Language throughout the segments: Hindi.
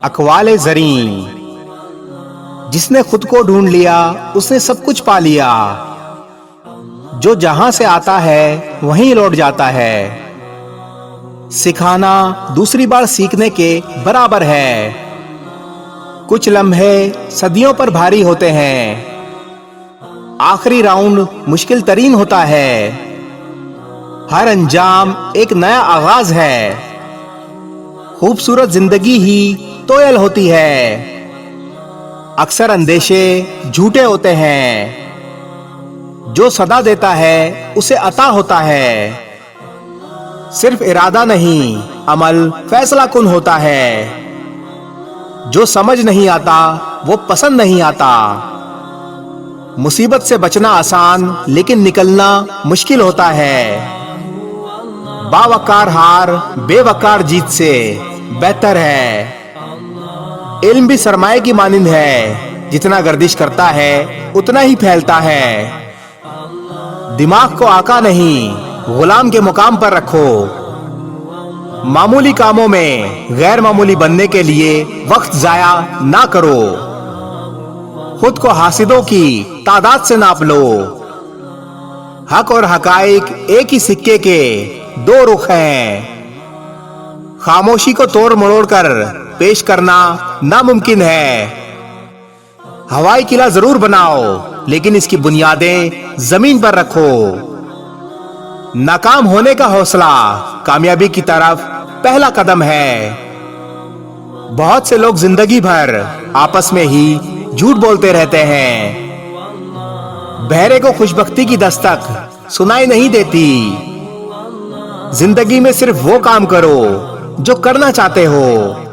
अकवाले ज़री, जिसने खुद को ढूंढ लिया उसने सब कुछ पा लिया। जो जहां से आता है वहीं लौट जाता है। सिखाना दूसरी बार सीखने के बराबर है। कुछ लम्हे सदियों पर भारी होते हैं। आखिरी राउंड मुश्किल तरीन होता है। हर अंजाम एक नया आगाज है। खूबसूरत जिंदगी ही तोयल होती है। अक्सर अंदेशे झूठे होते हैं। जो सदा देता है उसे अता होता है। सिर्फ इरादा नहीं, अमल फैसला कुन होता है। जो समझ नहीं आता वो पसंद नहीं आता। मुसीबत से बचना आसान लेकिन निकलना मुश्किल होता है। बावकार हार बेवकार जीत से बेहतर है। इल्म भी सरमाए की मानिंद है। जितना गर्दिश करता है उतना ही फैलता है। दिमाग को आका नहीं गुलाम के मुकाम पर रखो। मामूली कामों में गैर मामूली बनने के लिए वक्त जाया ना करो। खुद को हासिदों की तादाद से नाप लो। हक और हकाइक एक ही सिक्के के दो रुख हैं। खामोशी को तोड़ मरोड़ कर पेश करना नामुमकिन है। हवाई किला जरूर बनाओ लेकिन इसकी बुनियादें जमीन पर रखो। नाकाम होने का हौसला कामयाबी की तरफ पहला कदम है। बहुत से लोग जिंदगी भर आपस में ही झूठ बोलते रहते हैं। बहरे को खुशबख्ती की दस्तक सुनाई नहीं देती। जिंदगी में सिर्फ वो काम करो जो करना चाहते हो।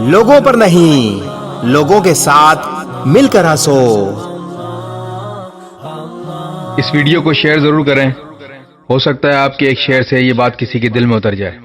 लोगों पर नहीं, लोगों के साथ मिलकर हंसो। इस वीडियो को शेयर जरूर करें। हो सकता है आपके एक शेयर से ये बात किसी के दिल में उतर जाए।